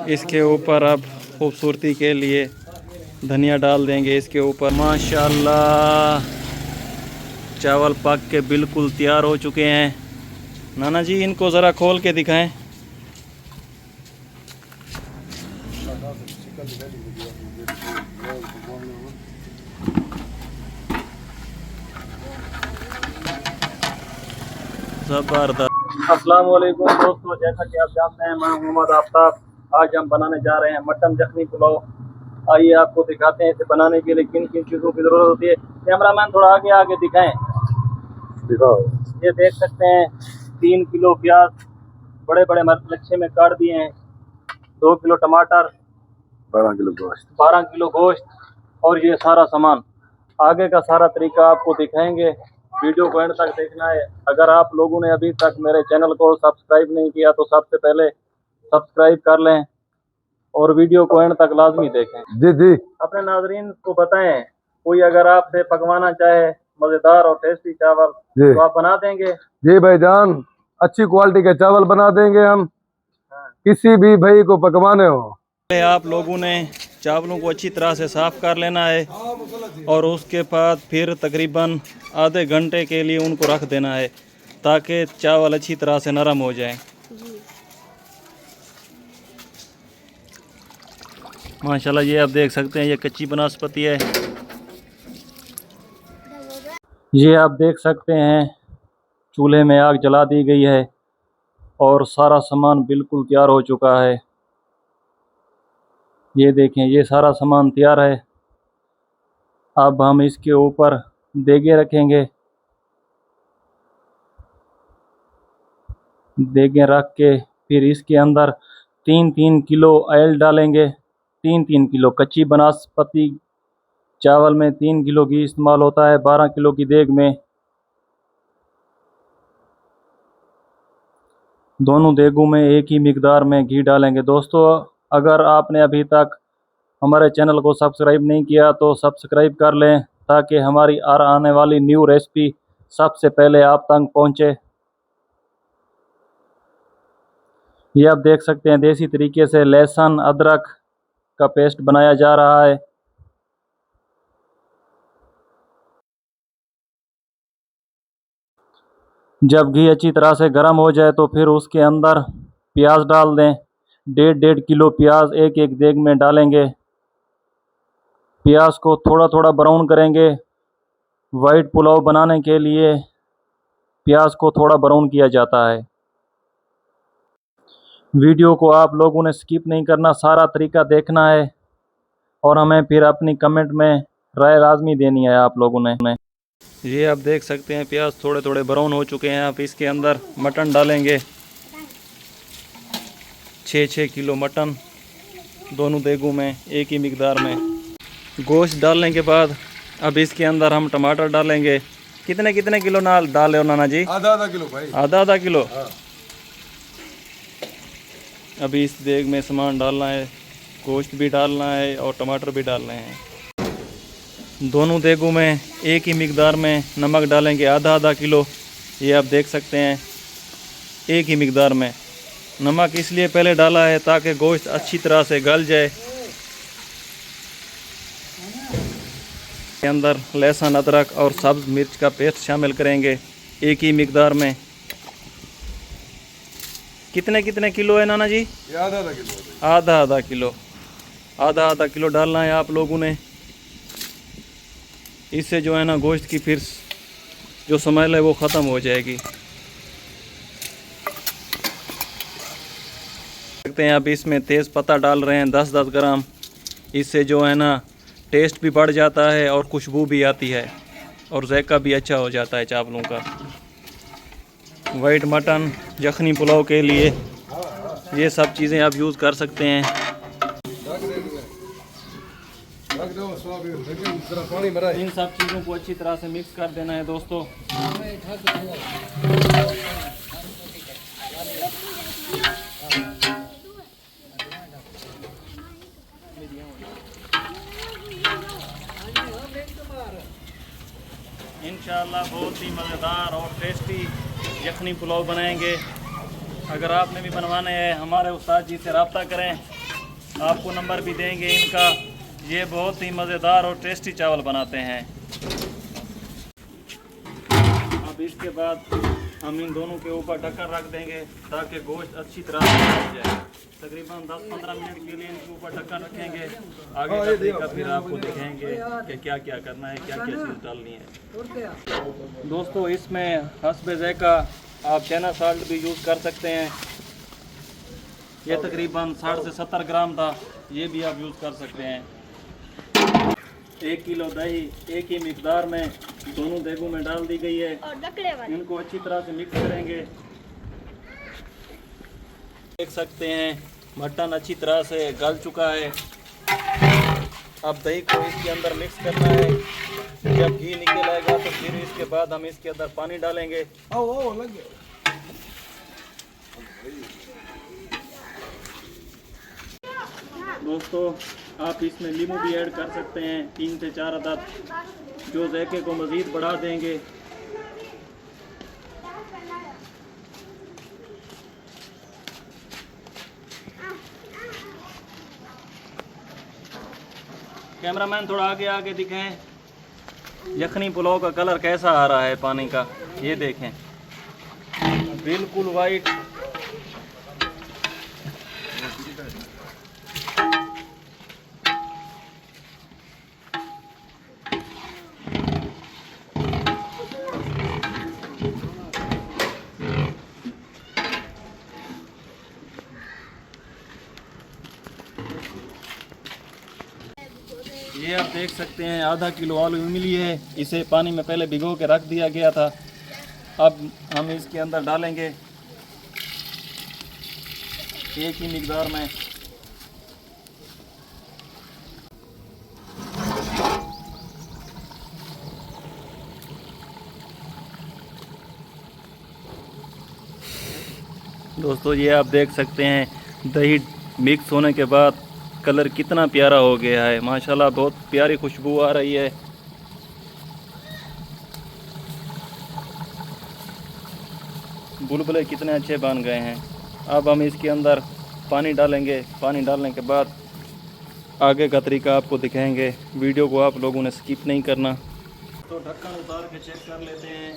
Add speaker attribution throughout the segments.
Speaker 1: इसके ऊपर अब खूबसूरती के लिए धनिया डाल देंगे इसके ऊपर। माशाल्लाह चावल पक के बिल्कुल तैयार हो चुके हैं। नाना जी इनको ज़रा खोल के दिखाएं। ज़बरदस्त। अस्सलाम वालेकुम दोस्तों, जैसा कि आप जानते हैं मैं मोहम्मद आफ्ताब। आज हम बनाने जा रहे हैं मटन यखनी पुलाव। आइए आपको दिखाते हैं इसे बनाने के लिए किन किन चीज़ों की ज़रूरत होती है। कैमरामैन थोड़ा आगे आगे दिखाएं। दिखाओ। ये देख सकते हैं 3 किलो प्याज बड़े बड़े लच्छे में काट दिए हैं, 2 किलो टमाटर, 12 किलो गोश्त और ये सारा सामान। आगे का सारा तरीका आपको दिखाएंगे, वीडियो को एंड तक देखना है। अगर आप लोगों ने अभी तक मेरे चैनल को सब्सक्राइब नहीं किया तो सबसे पहले सब्सक्राइब कर लें और वीडियो को एंड तक लाजमी देखें। जी जी। अपने नाजरीन को बताएं, कोई अगर आपसे पकवाना चाहे मज़ेदार और टेस्टी चावल तो आप बना देंगे? जी भाईजान, अच्छी क्वालिटी के चावल बना देंगे हम। किसी भी भाई को पकवाने हो। आप लोगों ने चावलों को अच्छी तरह से साफ़ कर लेना है और उसके बाद फिर तकरीबन आधे घंटे के लिए उनको रख देना है ताकि चावल अच्छी तरह से नरम हो जाए। माशाल्लाह ये आप देख सकते हैं ये कच्ची बनस्पति है। ये आप देख सकते हैं चूल्हे में आग जला दी गई है और सारा सामान बिल्कुल तैयार हो चुका है। ये देखें ये सारा सामान तैयार है। अब हम इसके ऊपर देगे रखेंगे। देगे रख के फिर इसके अंदर 3-3 किलो ऑयल डालेंगे। 3-3 किलो कच्ची बनस्पति चावल में 3 किलो घी इस्तेमाल होता है। 12 किलो की देग में दोनों देगों में एक ही मिकदार में घी डालेंगे। दोस्तों अगर आपने अभी तक हमारे चैनल को सब्सक्राइब नहीं किया तो सब्सक्राइब कर लें ताकि हमारी आने वाली न्यू रेसिपी सबसे पहले आप तक पहुंचे। ये आप देख सकते हैं देसी तरीके से लहसुन अदरक का पेस्ट बनाया जा रहा है। जब घी अच्छी तरह से गर्म हो जाए तो फिर उसके अंदर प्याज डाल दें। 1.5 किलो प्याज एक एक देग में डालेंगे। प्याज को थोड़ा थोड़ा ब्राउन करेंगे। वाइट पुलाव बनाने के लिए प्याज को थोड़ा ब्राउन किया जाता है। वीडियो को आप लोगों ने स्किप नहीं करना, सारा तरीका देखना है और हमें फिर अपनी कमेंट में राय लाजमी देनी है आप लोगों ने। ये आप देख सकते हैं प्याज थोड़े थोड़े ब्राउन हो चुके हैं। आप इसके अंदर मटन डालेंगे। 6-6 किलो मटन दोनों देगों में एक ही मिकदार में। गोश्त डालने के बाद अब इसके अंदर हम टमाटर डालेंगे। कितने कितने किलो नाल डाले हो नाना जी? आधा किलो भाई। आधा किलो। हाँ। अभी इस देग में सामान डालना है, गोश्त भी डालना है और टमाटर भी डालने हैं। दोनों देगों में एक ही मिकदार में नमक डालेंगे, आधा किलो। ये आप देख सकते हैं एक ही मिकदार में नमक इसलिए पहले डाला है ताकि गोश्त अच्छी तरह से गल जाए। के अंदर लहसुन अदरक और सब्ज़ मिर्च का पेस्ट शामिल करेंगे एक ही मिकदार में। कितने कितने किलो है नाना जी? आधा किलो। आधा किलो डालना है आप लोगों ने। इससे जो है ना गोश्त की फिर जो स्मेल है वो ख़त्म हो जाएगी। देखते हैं अब इसमें तेज़ पत्ता डाल रहे हैं 10-10 ग्राम। इससे जो है ना टेस्ट भी बढ़ जाता है और खुशबू भी आती है और ज़ायका भी अच्छा हो जाता है चावलों का। वाइट मटन यखनी पुलाव के लिए ये सब चीज़ें आप यूज़ कर सकते हैं। इन सब चीज़ों को अच्छी तरह से मिक्स कर देना है दोस्तों। इंशाअल्लाह बहुत ही मज़ेदार और टेस्टी यखनी पुलाव बनाएंगे। अगर आपने भी बनवाने हैं हमारे उस्ताद जी से रब्ता करें। आपको नंबर भी देंगे इनका। ये बहुत ही मज़ेदार और टेस्टी चावल बनाते हैं। अब इसके बाद हम इन दोनों के ऊपर ढक्कन रख देंगे ताकि गोश्त अच्छी तरह से पक जाए। तकरीबन 10-15 मिनट के लिए इनके ऊपर ढक्कन रखेंगे। आगे का तरीका फिर आपको दिखाएंगे कि क्या क्या करना है, क्या क्या चीज़ डालनी है। दोस्तों, इसमें हस्बे ज़ायका आप चना साल्ट भी यूज़ कर सकते हैं। ये तकरीबन 60 से 70 ग्राम था, ये भी आप यूज़ कर सकते हैं। 1 किलो दही एक ही मिकदार में दोनों देगों में डाल दी गई है। इनको अच्छी तरह से मिक्स करेंगे। देख सकते हैं मटन अच्छी तरह से गल चुका है। अब दही को इसके अंदर मिक्स करना है। जब घी निकल आएगा तो फिर इसके बाद हम इसके अंदर पानी डालेंगे। दोस्तों, आप इसमें नींबू भी ऐड कर सकते हैं, 3 से 4 अदद, जो ज़ायके को मज़ीद बढ़ा देंगे। कैमरामैन थोड़ा आगे आगे दिखाएं। यखनी पुलाव का कलर कैसा आ रहा है पानी का, ये देखें, बिल्कुल वाइट। ये आप देख सकते हैं आधा किलो आलू मिली है। इसे पानी में पहले भिगो के रख दिया गया था। अब हम इसके अंदर डालेंगे एक ही मिकदार में। दोस्तों, ये आप देख सकते हैं दही मिक्स होने के बाद कलर कितना प्यारा हो गया है। माशाल्लाह, बहुत प्यारी खुशबू आ रही है। बुलबुले कितने अच्छे बन गए हैं। अब हम इसके अंदर पानी डालेंगे। पानी डालने के बाद आगे का तरीका आपको दिखाएंगे। वीडियो को आप लोगों ने स्किप नहीं करना। तो ढक्कन उतार के चेक कर लेते हैं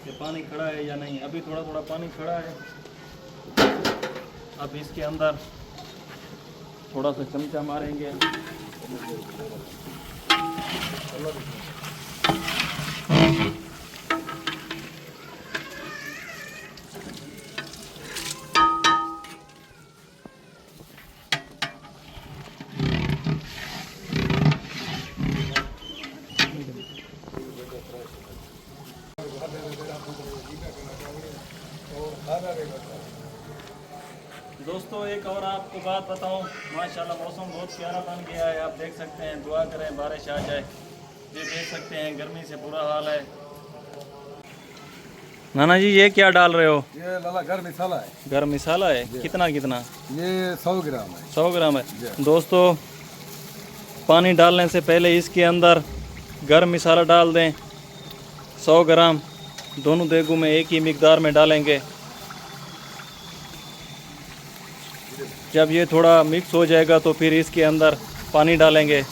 Speaker 1: कि पानी खड़ा है या नहीं। अभी थोड़ा थोड़ा पानी खड़ा है। अब इसके अंदर थोड़ा सा चमचा मारेंगे। दोस्तों, एक और आपको बात बताऊं, माशाल्लाह मौसम बहुत प्यारा बन गया है। आप देख सकते हैं, दुआ करें बारिश आ जाए। ये देख सकते हैं गर्मी से बुरा हाल है। नाना जी, ये क्या डाल रहे हो?
Speaker 2: ये लाला गर्म मसाला है।
Speaker 1: गर्म मसाला है। कितना कितना?
Speaker 2: ये 100 ग्राम है।
Speaker 1: 100 ग्राम है। दोस्तों, पानी डालने से पहले इसके अंदर गर्म मसाला डाल दें 100 ग्राम। दोनों देगों में एक ही मिकदार में डालेंगे। जब ये थोड़ा मिक्स हो जाएगा तो फिर इसके अंदर पानी डालेंगे।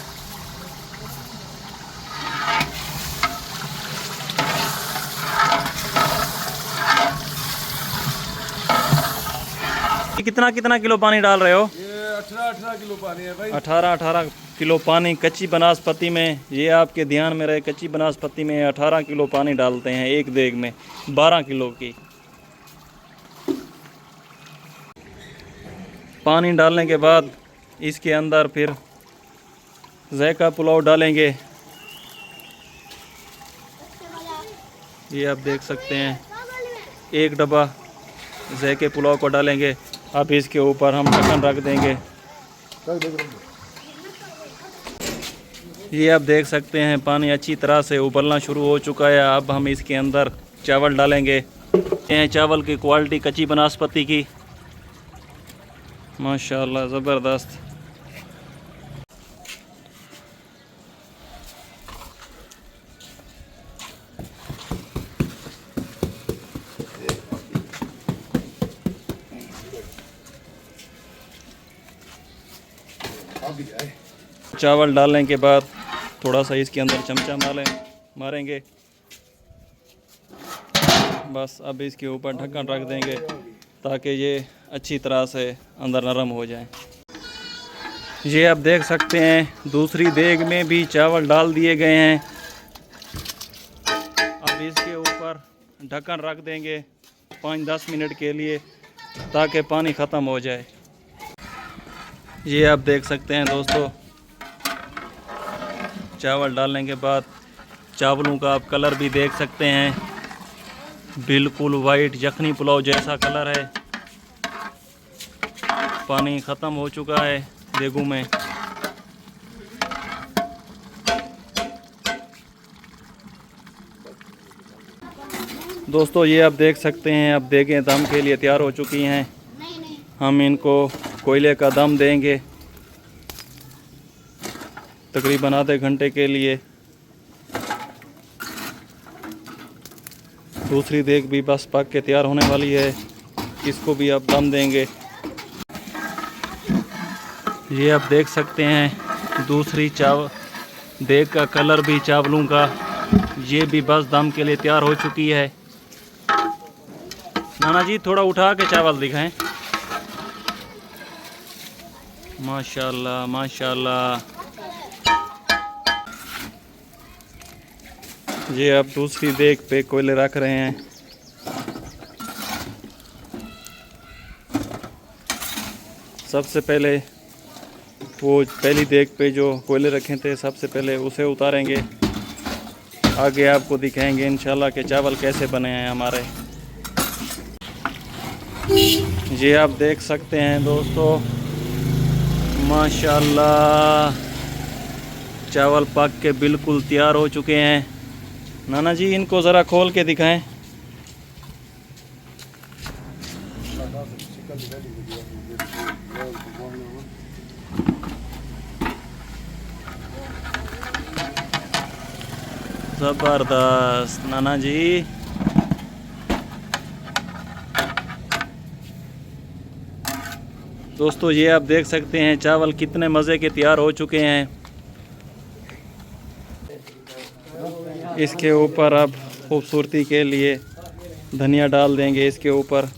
Speaker 1: कितना कितना किलो पानी डाल रहे हो?
Speaker 2: ये 18 किलो पानी है भाई।
Speaker 1: 18 किलो पानी कच्ची बनास्पति में। ये आपके ध्यान में रहे, कच्ची बनास्पति में 18 किलो पानी डालते हैं एक देग में, 12 किलो की। पानी डालने के बाद इसके अंदर फिर ज़ायका पुलाव डालेंगे। ये आप देख सकते हैं, एक डब्बा ज़ायके पुलाव को डालेंगे। अब इसके ऊपर हम ढक्कन रख देंगे। ये आप देख सकते हैं पानी अच्छी तरह से उबलना शुरू हो चुका है। अब हम इसके अंदर चावल डालेंगे। ये चावल की क्वालिटी कच्ची बनास्पति की, माशाल्लाह ज़बरदस्त। चावल डालने के बाद थोड़ा सा इसके अंदर चमचा मारेंगे। बस अब इसके ऊपर ढक्कन रख देंगे ताकि ये अच्छी तरह से अंदर नरम हो जाए। ये आप देख सकते हैं दूसरी देग में भी चावल डाल दिए गए हैं। अब इसके ऊपर ढक्कन रख देंगे 5-10 मिनट के लिए ताकि पानी ख़त्म हो जाए। ये आप देख सकते हैं दोस्तों, चावल डालने के बाद चावलों का आप कलर भी देख सकते हैं, बिल्कुल वाइट यखनी पुलाव जैसा कलर है। पानी ख़त्म हो चुका है देगों में। दोस्तों ये आप देख सकते हैं, अब देगें दम के लिए तैयार हो चुकी हैं। हम इनको कोयले का दम देंगे तकरीबन आधे घंटे के लिए। दूसरी देग भी बस पक के तैयार होने वाली है, इसको भी अब दम देंगे। ये आप देख सकते हैं दूसरी देग का कलर भी चावलों का, ये भी बस दम के लिए तैयार हो चुकी है। नाना जी थोड़ा उठा के चावल दिखाएं। माशाल्लाह माशाल्लाह। ये अब दूसरी देग पे कोयले रख रहे हैं। सबसे पहले वो पहली देग पे जो कोयले रखे थे सबसे पहले उसे उतारेंगे। आगे आपको दिखाएंगे इंशाल्लाह कि चावल कैसे बने हैं हमारे। ये आप देख सकते हैं दोस्तों, माशाल्लाह चावल पक के बिल्कुल तैयार हो चुके हैं। नाना जी इनको ज़रा खोल के दिखाएं। ज़बरदस्त नाना जी। दोस्तों ये आप देख सकते हैं चावल कितने मज़े के तैयार हो चुके हैं। इसके ऊपर अब खूबसूरती के लिए धनिया डाल देंगे इसके ऊपर।